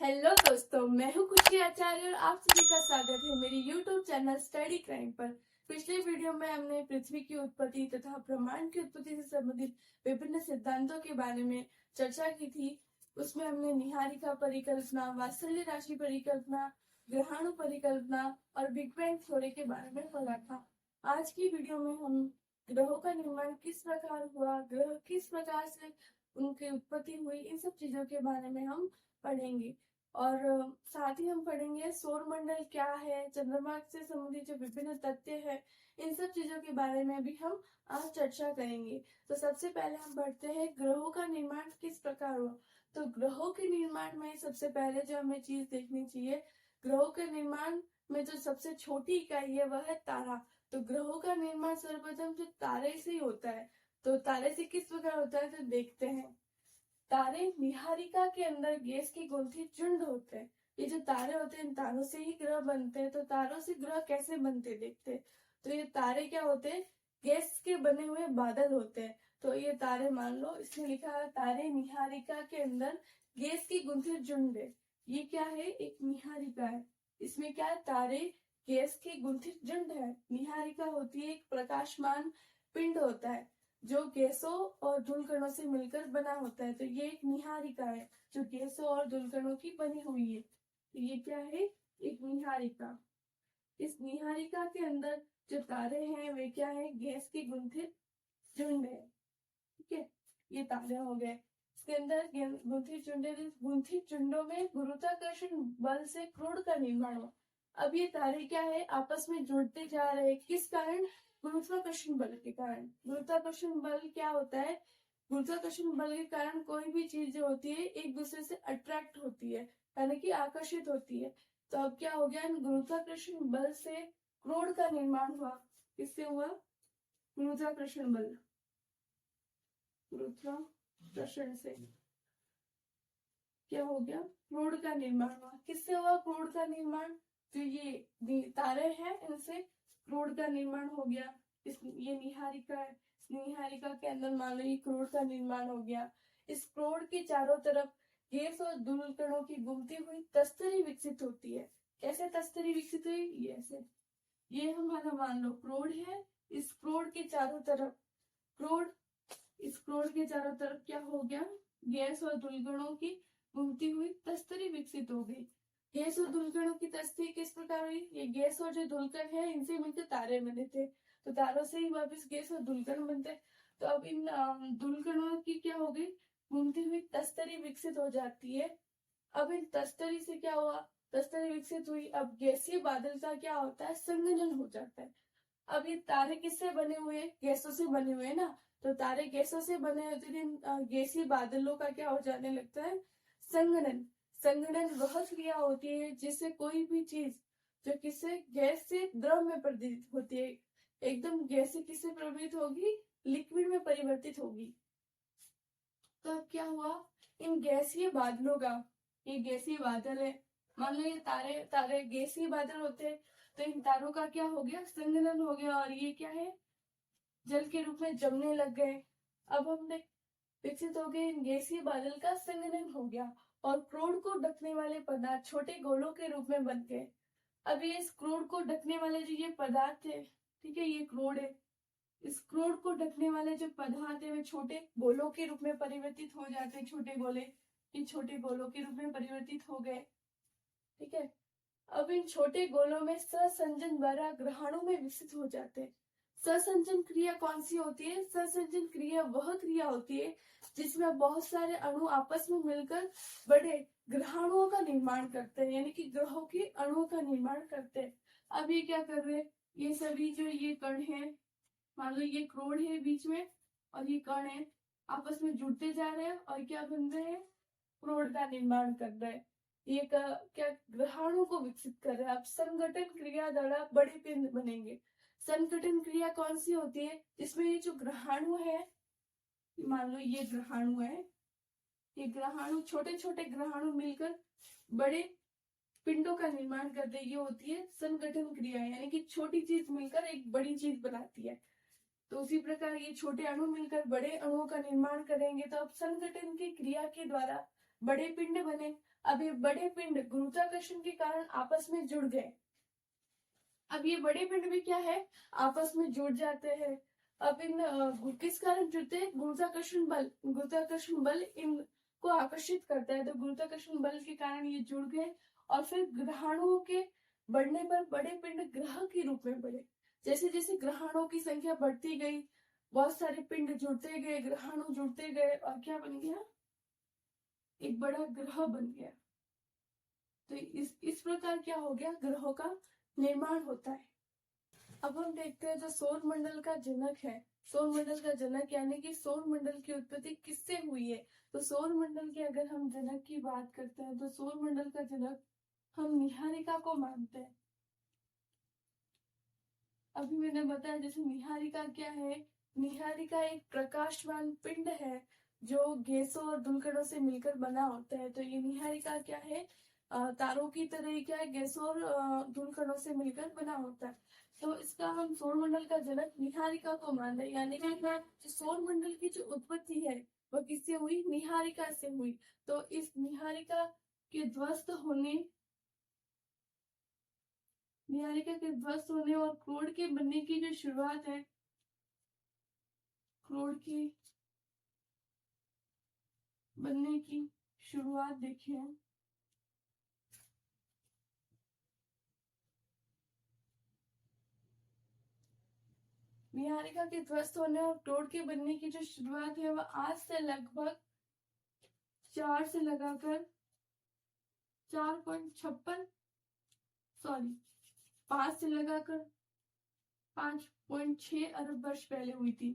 Hello दोस्तों, मैं हूं खुशी आचार्य और आप सभी का स्वागत है मेरी YouTube चैनल स्टडी क्राइम पर। पिछले वीडियो में हमने पृथ्वी की उत्पत्ति तथा ब्रह्मांड की उत्पत्ति से संबंधित विभिन्न सिद्धांतों के बारे में चर्चा की थी। उसमें हमने निहारिका परिकल्पना, वात्सल्य राशि परिकल्पना, ग्रहाणु परिकल्पना और बिग बैंग थ्योरी के बारे में पढ़ा था। आज की वीडियो में हम ग्रहों का निर्माण किस प्रकार हुआ, ग्रह किस प्रकार से उनकी उत्पत्ति हुई, इन सब चीजों के बारे में हम पढ़ेंगे। और साथ ही हम पढ़ेंगे सौर मंडल क्या है, चंद्रमा से संबंधित जो विभिन्न तथ्य है, इन सब चीजों के बारे में भी हम आज चर्चा करेंगे। तो सबसे पहले हम पढ़ते हैं ग्रहों का निर्माण किस प्रकार हुआ। तो ग्रहों के निर्माण में सबसे पहले जो हमें चीज देखनी चाहिए, ग्रहों के निर्माण में जो सबसे छोटी इकाई है वह है तारा। तो ग्रहों का निर्माण सर्वप्रथम जो तारे से ही होता है। तो तारे से किस प्रकार होता है तो देखते हैं। तारे निहारिका के अंदर गैस की गुंथी झुंड होते हैं। ये जो तारे होते हैं, इन तारों से ही ग्रह बनते हैं। तो तारों से ग्रह कैसे बनते देखते हैं। तो ये तारे क्या होते हैं, गैस के बने हुए बादल होते हैं। तो ये तारे मान लो, इसमें लिखा है तारे निहारिका के अंदर गैस की गुंथी झुंड है। ये क्या है, एक निहारिका है। इसमें क्या है, तारे गैस की गुंथी झुंड है। निहारिका होती है एक प्रकाशमान पिंड होता है जो गैसों और धूलकणों से मिलकर बना होता है। तो ये एक निहारिका है जो गैसों और धूलकणों की बनी हुई है। तो ये क्या है, एक निहारिका। इस निहारिका के अंदर जो तारे हैं वे क्या है, गैस के गुंथित झुंड है। ठीक है, ये तारे हो गए। इसके अंदर गुंथित झुंड है। गुंथित झुंडों में गुरुत्वाकर्षण बल से क्रोड का निर्माण हुआ। अब ये तारे क्या है, आपस में जुड़ते जा रहे हैं। किस कारण, गुरुत्वाकर्षण बल के कारण। गुरुत्वाकर्षण बल क्या होता है, गुरुत्वाकर्षण बल के कारण कोई भी चीज जो होती है एक दूसरे से अट्रैक्ट होती है, यानी कि आकर्षित होती है। तो अब क्या हो गया, गुरुत्वाकर्षण बल से क्रोड का निर्माण हुआ। किससे हुआ, गुरुत्वाकर्षण बल, गुरुत्वाकर्षण से क्या हो गया, क्रोड का निर्माण हुआ। किससे हुआ क्रोड का निर्माण, तो ये तारे हैं, इनसे क्रोड का निर्माण हो गया। ये निहारिका है, इस निहारिका के अंदर मान लो ये क्रोड का निर्माण हो गया। इस क्रोड के चारों तरफ गैस और धूलकणों की घूमती हुई तस्तरी विकसित होती है। कैसे तस्तरी विकसित हुई, ये ऐसे, ये हमारा मान लो क्रोड है। इस क्रोड के चारों तरफ क्रोड, इस क्रोड के चारों तरफ क्या हो गया, गैस और धूलकणों की घूमती हुई तस्तरी विकसित हो गई। गैस और धूलकणों की तस्तरी किस प्रकार हुई, ये गैस और जो धूलकण है इनसे मिलकर तारे बने थे। तो तारों से ही वापस गैस और धूलकण बनते। तो अब इन धूलकणों की क्या हो गई, घूमती हुई तस्तरी विकसित हो जाती है। अब इन तस्तरी से क्या हुआ, तस्तरी विकसित हुई। अब गैसीय बादल का क्या होता है, संघनन हो जाता है। अब ये तारे किससे बने हुए, गैसों से बने हुए ना। तो तारे गैसों से बने होते थे, गैसीय बादलों का क्या हो जाने लगता है, संघनन। संघनन वह क्रिया होती है जिससे कोई भी चीज जो किससे, गैस से द्रव में परिवर्तित होती है, एकदम गैस से किससे प्रभावित होगी, लिक्विड में परिवर्तित होगी। तो अब क्या हुआ, इन गैसीय बादलों का, ये गैसीय बादल है, मान लो ये तारे तारे गैसीय बादल होते हैं। तो इन तारों का क्या हो गया, संघनन हो गया और ये क्या है, जल के रूप में जमने लग गए। अब हमने विकसित हो गए, इन गैसीय बादल का संघनन हो गया और क्रोड को ढकने वाले पदार्थ छोटे गोलों के रूप में बन गए। अब ये इस क्रोड को ढकने वाले जो ये पदार्थ है, ठीक है, ये क्रोड है। इस क्रोड को ढकने वाले जो पदार्थ है वे छोटे गोलों के रूप में परिवर्तित हो जाते हैं। छोटे गोले, इन छोटे गोलों के रूप में परिवर्तित हो गए। ठीक है, अब इन छोटे गोलों में ससंजन द्वारा ग्रहाणु में विकसित हो जाते हैं। ससंजन क्रिया कौन सी होती है, ससंजन क्रिया वह क्रिया होती है जिसमें बहुत सारे अणु आपस में मिलकर बड़े ग्रहाणुओं का निर्माण करते हैं, यानी कि ग्रहों के अणुओं का निर्माण करते हैं। अब ये क्या कर रहे हैं, ये सभी जो ये कण है, मान लो ये क्रोड है बीच में और ये कण है, आपस में जुड़ते जा रहे हैं और क्या बन रहे हैं, क्रोड का निर्माण कर रहे हैं। ये क्या ग्रहाणु को विकसित कर रहा है। अब संगठन क्रिया द्वारा बड़े पिंड बनेंगे। संगठन क्रिया कौन सी होती है, जिसमें ये जो ग्रहाणु है, मान लो ये ग्रहाणु है, ये ग्रहाणु छोटे छोटे ग्रहाणु मिलकर बड़े पिंडों का निर्माण कर दे, ये होती है संगठन क्रिया, यानी कि छोटी चीज मिलकर एक बड़ी चीज बनाती है। तो उसी प्रकार ये छोटे अणु मिलकर बड़े अणुओं का निर्माण करेंगे। तो अब संगठन की क्रिया के द्वारा बड़े पिंड बने। अब ये बड़े पिंड गुरुत्वाकर्षण के कारण आपस में जुड़ गए। अब ये बड़े पिंड भी क्या है, आपस में जुड़ जाते हैं। अब इन किस कारण जुड़ते हैं, गुरुत्वाकर्षण बल। गुरुत्वाकर्षण बल इनको आकर्षित करता है, तो गुरुत्वाकर्षण बल के कारण ये जुड़ गए। और फिर ग्रहाणुओं के बढ़ने पर बड़े पिंड ग्रह के रूप में बढ़े। जैसे जैसे ग्रहाणुओं की संख्या बढ़ती गई, बहुत सारे पिंड जुड़ते गए, ग्रहाणु जुड़ते गए, और क्या बन गया, एक बड़ा ग्रह बन गया। तो इस प्रकार क्या हो गया, ग्रहों का निर्माण होता है। अब हम देखते हैं जो सौर मंडल का जनक है, सौर मंडल का जनक यानी कि सौर मंडल की उत्पत्ति किससे हुई है। तो सौर मंडल के अगर हम जनक की बात करते हैं तो सौर मंडल का जनक हम निहारिका को मानते हैं। अभी मैंने बताया जैसे निहारिका क्या है, निहारिका एक प्रकाशमान पिंड है जो गैसों और धूलकणों से मिलकर बना होता है। तो ये निहारिका क्या है, तारों की तरह ही क्या है, गैसों और धूलकणों से मिलकर बना होता है। तो इसका हम सौरमंडल का जनक निहारिका को मान रहे हैं, यानी कि सौरमंडल की जो उत्पत्ति है वो किससे हुई, निहारिका से हुई। तो इस निहारिका के ध्वस्त होने, निहारिका के ध्वस्त होने और क्रोड के बनने की जो शुरुआत है, क्रोड के बनने की शुरुआत देखिए। निहारिका के ध्वस्त होने और क्रोड के बनने की जो शुरुआत है वह आज से लगभग 4 से लगाकर 4.56 सॉरी 5 से लगाकर 5.6 अरब वर्ष पहले हुई थी।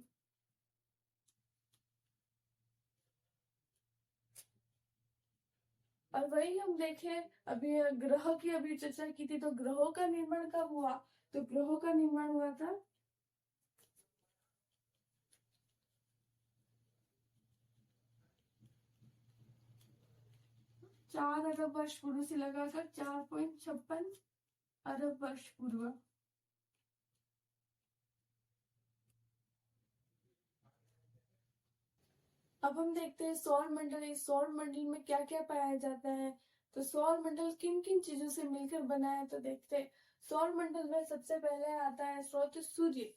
और वही हम देखें, अभी ग्रह की अभी चर्चा की थी, तो ग्रहों का निर्माण कब हुआ, तो ग्रहों का निर्माण हुआ था 4 अरब वर्ष पूर्व से लगाकर 4.56 अरब वर्ष पूर्व। अब हम देखते हैं सौर मंडल। इस सौर मंडल में क्या क्या पाया जाता है, तो सौर मंडल किन किन चीजों से मिलकर बना है, तो देखते हैं। सौर मंडल में सबसे पहले आता है स्रोत सूर्य।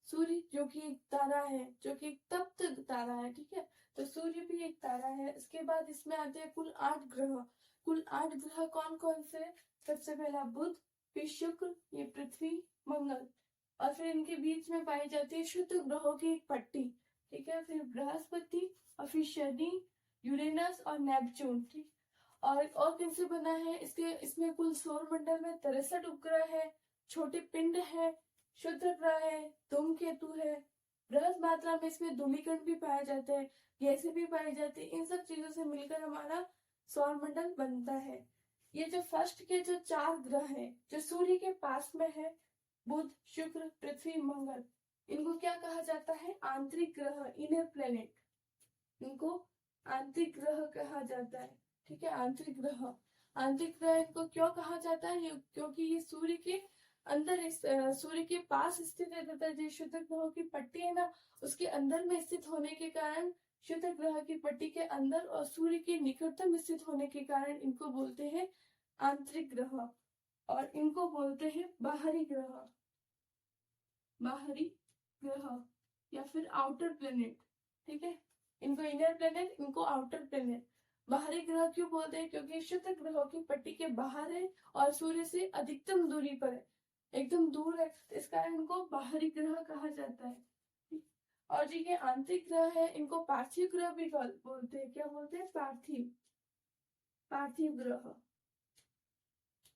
सूर्य जो कि एक तारा है, जो कि एक तप्त तारा है, ठीक है। तो सूर्य भी एक तारा है। इसके बाद इसमें आते हैं कुल 8 ग्रह। कुल 8 ग्रह कौन कौन से, सबसे पहला बुध, फिर शुक्र, ये पृथ्वी, मंगल, और फिर इनके बीच में पाई जाती है शुद्ध ग्रहों की एक पट्टी, ठीक है। फिर बृहस्पति, और फिर शनि, यूरेनस और नेपच्यून, ठीक। और किनसे बना है, इसमें कुल सौर मंडल में 63 उपग्रह है, छोटे पिंड है, क्षुद्र ग्रह है, धूमकेतु है। बृहद मात्रा में इसमें धूलिकण भी पाए जाते हैं, गैसें भी पाई जाती है। इन सब चीजों से मिलकर हमारा सौर मंडल बनता है। ये जो फर्स्ट के जो 4 ग्रह हैं जो सूर्य के पास में है, बुध, शुक्र, पृथ्वी, मंगल, इनको क्या कहा जाता है, आंतरिक ग्रह, इनर प्लेनेट। इनको आंतरिक ग्रह कहा जाता है, ठीक है। आंतरिक ग्रह, आंतरिक ग्रह इनको क्यों कहा जाता है, क्योंकि ये सूर्य के अंदर, सूर्य के पास स्थित है, तथा जो शुद्ध ग्रहों की पट्टी है ना, उसके अंदर में स्थित होने के कारण, शुद्ध ग्रह की पट्टी के अंदर और सूर्य के निकटतम स्थित होने के कारण इनको बोलते हैं आंतरिक ग्रह, और इनको बोलते हैं बाहरी ग्रह, बाहरी ग्रह या फिर आउटर प्लेनेट, ठीक है। इनको इनर प्लेनेट, इनको आउटर प्लेनेट। बाहरी ग्रह क्यों बोलते हैं, क्योंकि शुद्ध ग्रहों की पट्टी के बाहर है और सूर्य से अधिकतम दूरी पर है, एकदम दूर है, इस कारण इनको बाहरी ग्रह कहा जाता है। और जो ये आंतरिक ग्रह है इनको पार्थिव ग्रह भी बोलते हैं। क्या बोलते हैं, पार्थिव, पार्थिव ग्रह।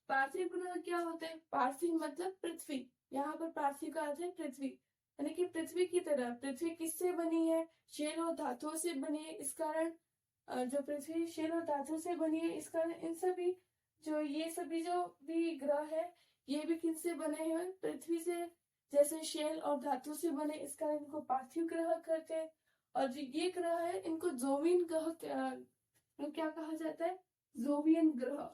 पार्थिव ग्रह क्या होते हैं, पार्थिव मतलब पृथ्वी, यहाँ पर पार्थिव का अर्थ है पृथ्वी, यानी कि पृथ्वी की तरह। पृथ्वी किससे बनी है, शेल और धातुओं से बनी है, इस कारण जो पृथ्वी शेल और धातु से बनी है, इस कारण इन सभी ये सभी जो भी ग्रह है ये भी किससे बने हैं, पृथ्वी से, जैसे शेल और धातु से बने, इस कारण इनको पार्थिव ग्रह कहते हैं। और जो ये ग्रह है इनको जोवियन ग्रह क्या कहा जाता है, जोवियन ग्रह।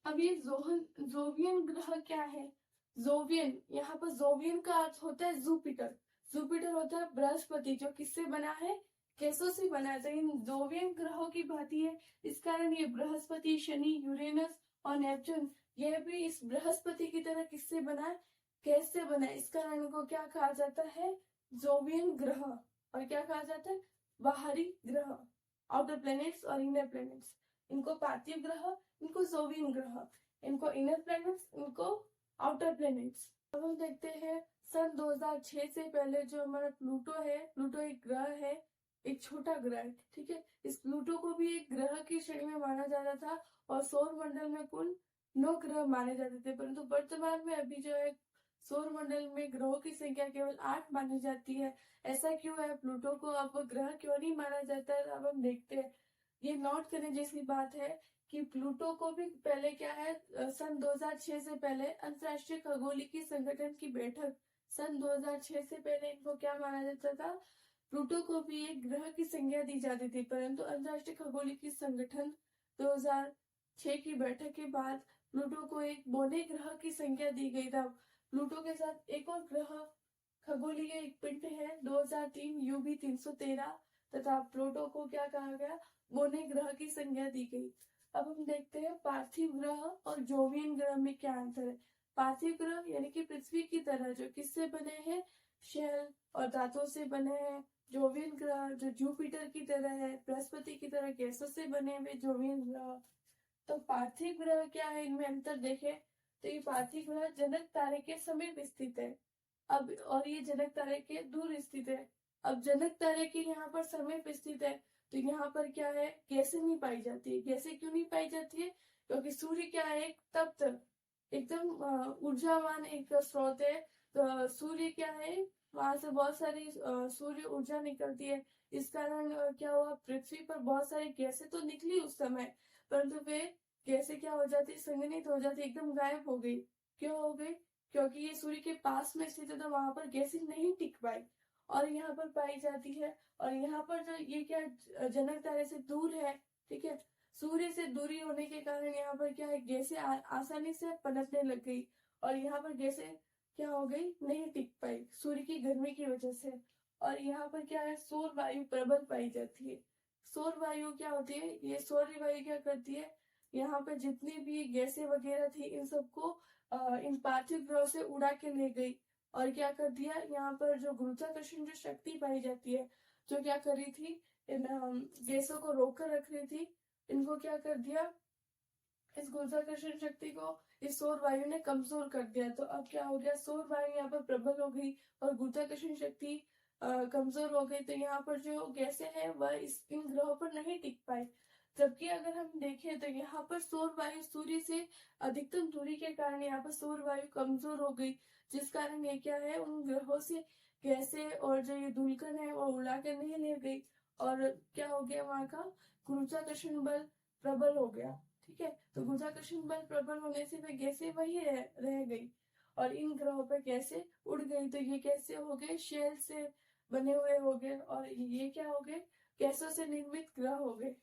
अब ये जोवियन ग्रह क्या है, जोवियन, यहाँ पर जोवियन का अर्थ होता है जुपिटर। जुपिटर होता है बृहस्पति, जो किससे बना है, गैसों से बना है, तो इन जोवियन ग्रहों की भांति है। इस कारण ये बृहस्पति, शनि, यूरेनस और नेपच्यून, यह भी इस बृहस्पति की तरह किससे बना है, गैस से बना है। इस कारण इनको क्या कहा जाता है, जोवियन ग्रह। और क्या कहा जाता है, बाहरी ग्रह, आउटर प्लैनेट्स और इनर प्लैनेट्स। इनको पार्थिव ग्रह, इनको जोवियन ग्रह, इनको इनर प्लैनेट्स, इनको आउटर प्लैनेट्स। अब हम देखते हैं सन 2006 से पहले जो हमारा प्लूटो है, प्लूटो एक ग्रह है, एक छोटा ग्रह है, ठीक है। इस प्लूटो को भी एक ग्रह की श्रेणी में माना जाता था और सौर मंडल में कुल 9 ग्रह माने जाते थे, परंतु वर्तमान में अभी जो है सौर मंडल में ग्रहों की संख्या केवल 8 मानी जाती है। ऐसा क्यों है, प्लूटो को अब ग्रह क्यों नहीं माना जाता है, अब हम देखते हैं। ये नोट करने जैसी बात है कि प्लूटो को भी पहले क्या है, सन 2006 से पहले अंतरराष्ट्रीय खगोलिकी संगठन की बैठक, सन 2006 से पहले इनको क्या माना जाता था, प्लूटो को भी एक ग्रह की संज्ञा दी जाती थी, परंतु अंतरराष्ट्रीय खगोलिकी संगठन 2006 की बैठक के बाद प्लूटो को एक बोने ग्रह की संज्ञा दी गई था। प्लूटो के साथ एक और ग्रह खगोलीय एक पिंड है 2003 UB 313, तथा प्लूटो को क्या कहा गया, बोने ग्रह की संज्ञा दी गई। अब हम देखते हैं पार्थिव ग्रह और जोवियन ग्रह में क्या अंतर है। पार्थिव ग्रह यानी कि पृथ्वी की तरह जो किससे बने हैं, शेल और धातुओं से बने हैं। जोवियन ग्रह जो जुपिटर की तरह है, बृहस्पति की तरह गैसों से बने हुए जोवियन ग्रह। तो पार्थिव ग्रह क्या है, इनमें अंतर देखें तो ये पार्थिव ग्रह जनक तारे के समीप स्थित है, अब और ये जनक तारे के दूर स्थित है। अब जनक तारे के यहाँ पर समीप स्थित है, तो यहाँ पर क्या है, गैसें नहीं पाई जाती है। गैसें क्यों नहीं पाई जाती है, क्योंकि सूर्य क्या है, एक तप्त एकदम ऊर्जावान एक स्रोत है। तो सूर्य क्या है, वहां से बहुत सारी सूर्य ऊर्जा निकलती है। इस कारण क्या हुआ, पृथ्वी पर बहुत सारी गैसें तो निकली उस समय, परंतु वे गैसें क्या हो जाती, संघनित हो जाती, एकदम गायब हो गई। क्यों हो गई, क्योंकि ये सूर्य के पास में स्थित है, तो वहां पर गैसें नहीं टिक पाई और यहाँ पर पाई जाती है। और यहाँ पर जो ये क्या जनक तारे से दूर है, ठीक है, सूर्य से दूरी होने के कारण यहाँ पर क्या है, गैसें आसानी से पनपने लग गई और यहाँ पर गैसें क्या हो गई, नहीं टिक पाई सूर्य की गर्मी की वजह से। और यहाँ पर क्या है, सौर वायु प्रबल पाई जाती है। सौर वायु क्या होती है, ये सौर वायु क्या करती है, यहाँ पर जितनी भी गैसें वगैरह थी इन सबको इन पार्थिव ग्रह से उड़ा के ले गई और क्या कर दिया, यहाँ पर जो गुरुत्वाकर्षण जो शक्ति पाई जाती है, जो क्या कर रही थी, इन गैसों को रोक कर रख रही थी, इनको क्या कर दिया, इस गुरुत्वाकर्षण शक्ति को इस सौर वायु ने कमजोर कर दिया। तो अब क्या हो गया, सौर वायु यहाँ पर प्रबल हो गई और गुरुत्वाकर्षण शक्ति कमजोर हो गई, तो यहाँ पर जो गैसें हैं वह इन ग्रहों पर नहीं टिक पाई। जबकि अगर हम देखें तो यहाँ पर सौर वायु सूर्य से अधिकतम दूरी के कारण यहाँ पर सौर वायु कमजोर हो गई, जिस कारण ये क्या है, उन ग्रहों से गैसें और जो ये धूलकण है वो उड़ा कर नहीं ले गई और क्या हो गया, वहां का गुरुत्वाकर्षण बल प्रबल हो गया। ठीक है, तो गुरुत्वाकर्षण बल प्रबल होने से वे गैसें वही रह गई और इन ग्रहों पर गैसें उड़ गई। तो ये कैसे हो गए, शेल से बने हुए हो गए और ये क्या हो गए, गैसों से निर्मित ग्रह हो गए।